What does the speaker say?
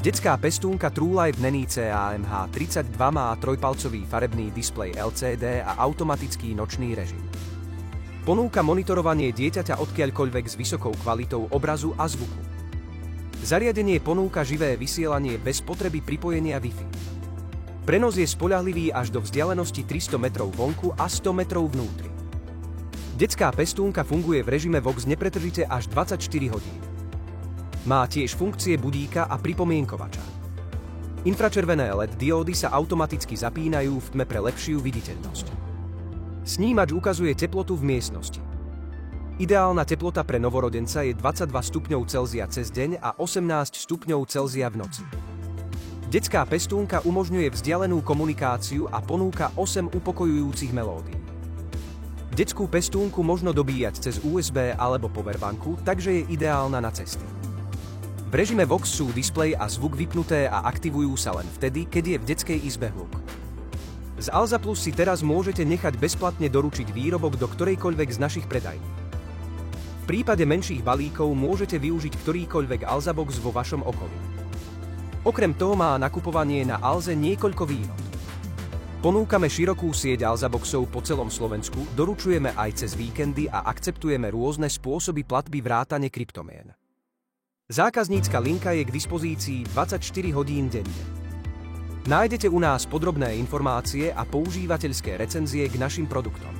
Detská pestúnka TrueLife Nenice AMH32 má trojpalcový farebný displej LCD a automatický nočný režim. Ponúka monitorovanie dieťaťa odkiaľkoľvek s vysokou kvalitou obrazu a zvuku. Zariadenie ponúka živé vysielanie bez potreby pripojenia Wi-Fi. Prenos je spoľahlivý až do vzdialenosti 300 metrov vonku a 100 metrov vnútri. Detská pestúnka funguje v režime Vox nepretržite až 24 hodín. Má tiež funkcie budíka a pripomienkovača. Infračervené LED diódy sa automaticky zapínajú v tme pre lepšiu viditeľnosť. Snímač ukazuje teplotu v miestnosti. Ideálna teplota pre novorodenca je 22 stupňov Celzia cez deň a 18 stupňov Celzia v noci. Detská pestúnka umožňuje vzdialenú komunikáciu a ponúka 8 upokojujúcich melódií. Detskú pestúnku možno dobíjať cez USB alebo powerbanku, takže je ideálna na cesty. V režime Vox sú displej a zvuk vypnuté a aktivujú sa len vtedy, keď je v detskej izbe hluk. Z Alza Plus si teraz môžete nechať bezplatne doručiť výrobok do ktorejkoľvek z našich predajní. V prípade menších balíkov môžete využiť ktorýkoľvek Alza Box vo vašom okolí. Okrem toho má nakupovanie na Alze niekoľko výhod. Ponúkame širokú sieť Alza Boxov po celom Slovensku, doručujeme aj cez víkendy a akceptujeme rôzne spôsoby platby vrátane kryptomien. Zákaznícka linka je k dispozícii 24 hodín denne. Nájdete u nás podrobné informácie a používateľské recenzie k našim produktom.